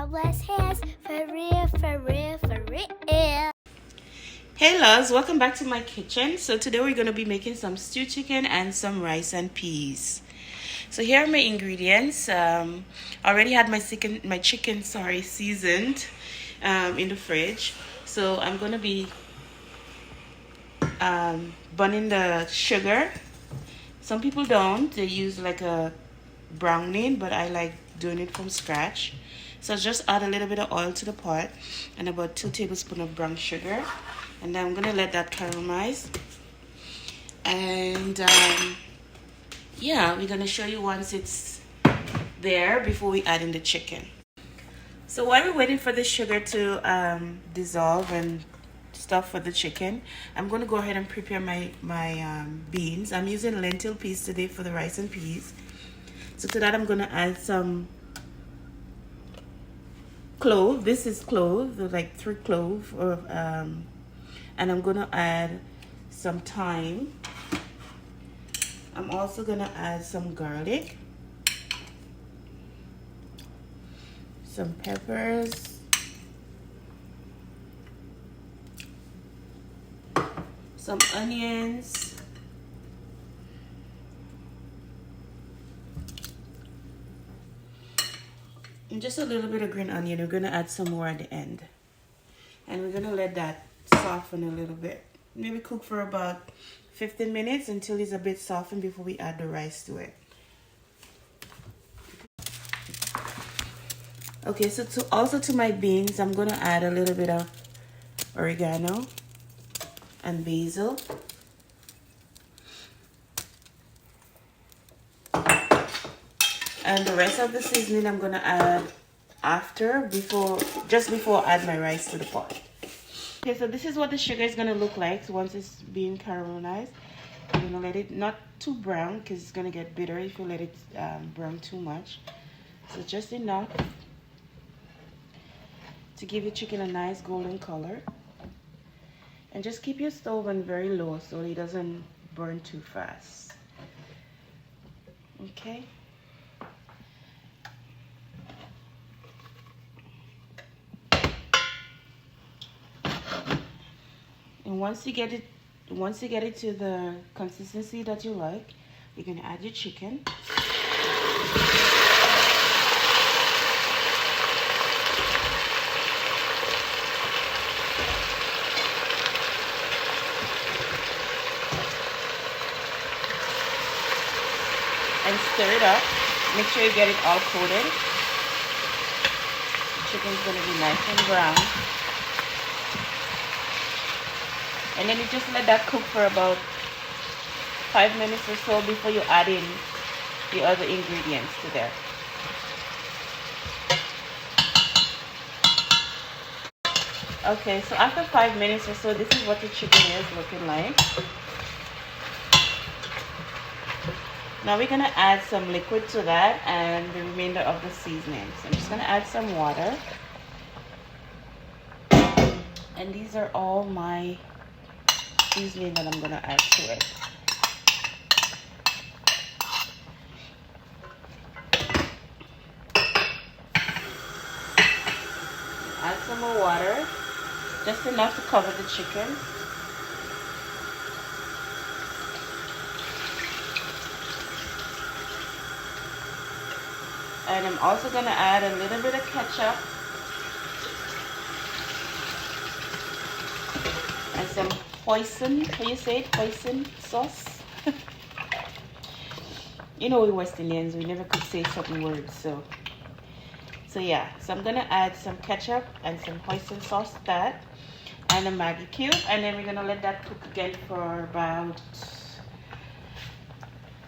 blessed hands, for real, for real, for real. Hey loves, welcome back to my kitchen. So today we're going to be making some stewed chicken and some rice and peas. So here are my ingredients. I already had my chicken seasoned in the fridge. So I'm going to be burning the sugar. Some people don't. They use like a browning, but I like doing it from scratch. So just add a little bit of oil to the pot and about 2 tablespoons of brown sugar. And then I'm going to let that caramelize. And yeah, we're going to show you once it's there before we add in the chicken. So while we're waiting for the sugar to dissolve and stuff for the chicken, I'm going to go ahead and prepare my beans. I'm using lentil peas today for the rice and peas. So to that I'm going to add some clove. This is clove, like 3 clove, or and I'm going to add some thyme. I'm also going to add some garlic, some peppers, some onions, and just a little bit of green onion. We're going to add some more at the end. And we're going to let that soften a little bit. Maybe cook for about 15 minutes until it's a bit softened before we add the rice to it. Okay, so to my beans, I'm going to add a little bit of oregano and basil. And the rest of the seasoning I'm going to add just before I add my rice to the pot. Okay, so this is what the sugar is going to look like once it's being caramelized. You're going to let it not too brown because it's going to get bitter if you let it brown too much. So just enough to give your chicken a nice golden color. And just keep your stove on very low so it doesn't burn too fast. Okay. And once you get it to the consistency that you like, you're gonna add your chicken. And stir it up. Make sure you get it all coated. The chicken's gonna be nice and brown. And then you just let that cook for about 5 minutes or so before you add in the other ingredients to there. Okay, so after 5 minutes or so, this is what the chicken is looking like. Now we're gonna add some liquid to that and the remainder of the seasoning. So I'm just gonna add some water. And these are all my seasoning that I'm gonna add to it. Add some more water, just enough to cover the chicken. And I'm also gonna add a little bit of ketchup and some hoisin, how you say it? Hoisin sauce. You know, we West Indians, we never could say certain words, so yeah. So I'm gonna add some ketchup and some hoisin sauce to that, and a Maggi cube, and then we're gonna let that cook again for about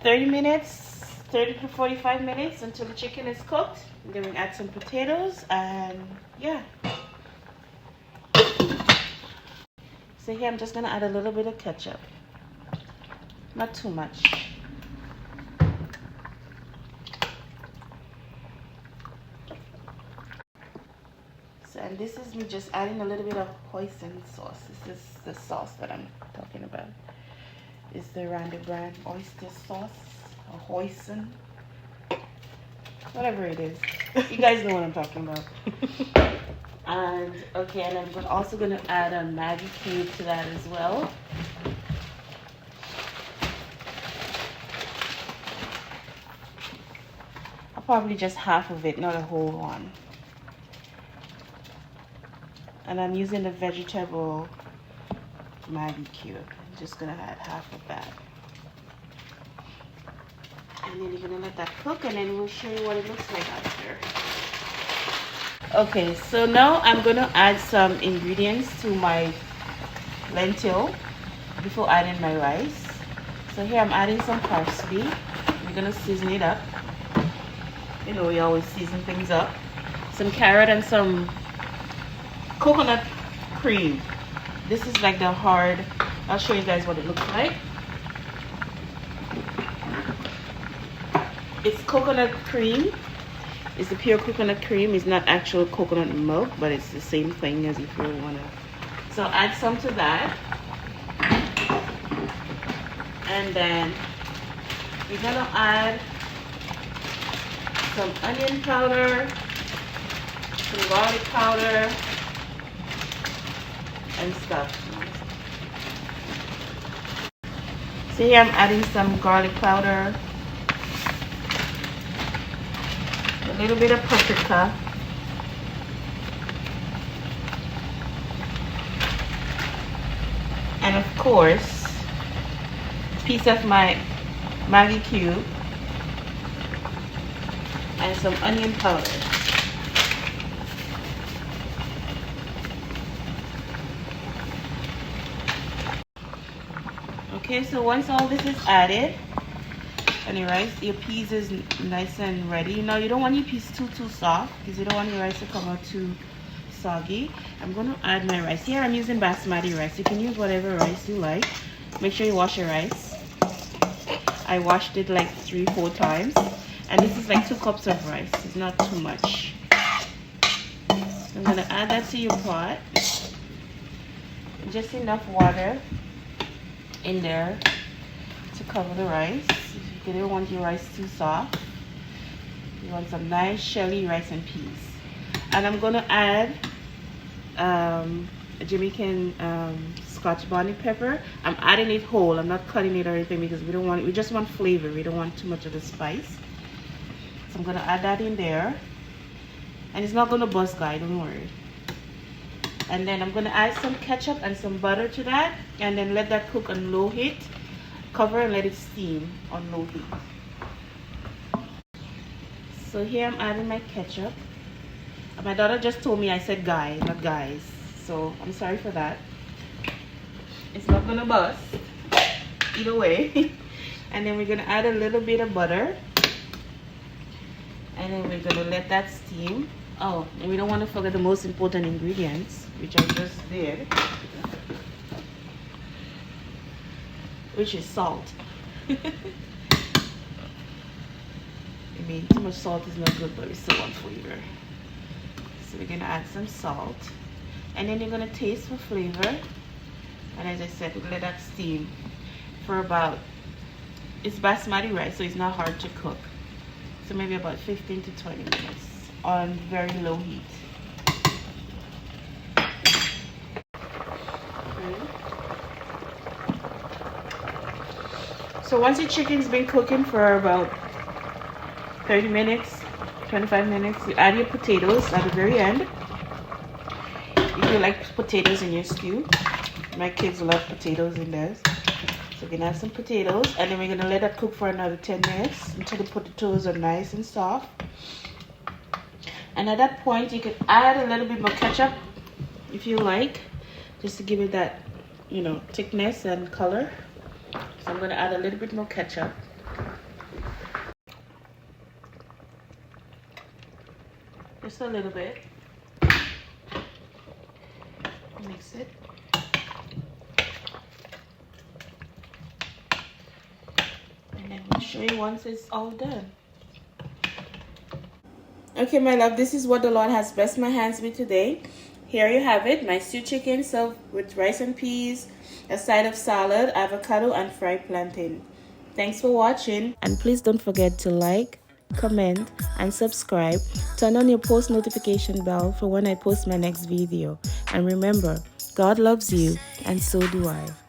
30 to 45 minutes until the chicken is cooked. And then we add some potatoes, and yeah. So here I'm just gonna add a little bit of ketchup, not too much. So, and this is me just adding a little bit of hoisin sauce. This is the sauce that I'm talking about. It's the Randy brand oyster sauce, or hoisin. whatever it is. You guys know what I'm talking about. And okay, and I'm also gonna add a Maggi cube to that as well. Probably just half of it, not a whole one. And I'm using the vegetable Maggi cube. I'm just gonna add half of that. And then you're gonna let that cook, and then we'll show you what it looks like after. Okay, so now I'm gonna add some ingredients to my lentil before adding my rice. So here I'm adding some parsley. We're gonna season it up. You know, we always season things up. Some carrot and some coconut cream. This is like the hard, I'll show you guys what it looks like. It's coconut cream. It's the pure coconut cream. It's not actual coconut milk, but it's the same thing as if you wanna. So add some to that. And then we're gonna add some onion powder, some garlic powder, and stuff. So here I'm adding some garlic powder, a little bit of paprika, and of course, a piece of my Maggi cube, and some onion powder. Okay, so once all this is added, and your peas is nice and ready. Now you don't want your peas too soft because you don't want your rice to come out too soggy. I'm going to add my rice. Here I'm using basmati rice. You can use whatever rice you like. Make sure you wash your rice. I washed it like 3-4 times. And this is like 2 cups of rice. It's not too much. So I'm going to add that to your pot. Just enough water in there to cover the rice. You don't want your rice too soft. You want some nice shelly rice and peas. And I'm going to add a Jamaican Scotch bonnet pepper. I'm adding it whole. I'm not cutting it or anything because we just want flavor. We don't want too much of the spice. So I'm gonna add that in there, and it's not gonna bust, guys, don't worry. And then I'm gonna add some ketchup and some butter to that, and then let that cook on low heat. Cover and let it steam on low heat. So here I'm adding my ketchup. My daughter just told me I said guy, not guys, so I'm sorry for that. It's not gonna bust either way. And then we're gonna add a little bit of butter. And then we're gonna let that steam. Oh, and we don't want to forget the most important ingredients, which I just did, which is salt. I mean, too much salt is not good, but we still want flavor. So we're gonna add some salt, and then you're gonna taste for flavor. And as I said, we let that steam for about, it's basmati rice, so it's not hard to cook. So maybe about 15 to 20 minutes on very low heat. Okay. So once your chicken's been cooking for about 30 minutes, 25 minutes, you add your potatoes at the very end. If you like potatoes in your stew, my kids love potatoes in theirs. So we're gonna add some potatoes, and then we're gonna let that cook for another 10 minutes until the potatoes are nice and soft. And at that point, you can add a little bit more ketchup if you like, just to give it that, you know, thickness and color. So I'm gonna add a little bit more ketchup. Just a little bit. Mix it. And then we'll show you once it's all done. Okay, my love, this is what the Lord has blessed my hands with today. Here you have it, my stewed chicken served with rice and peas, a side of salad, avocado, and fried plantain. Thanks for watching. And please don't forget to like, comment, and subscribe. Turn on your post notification bell for when I post my next video. And remember, God loves you, and so do I.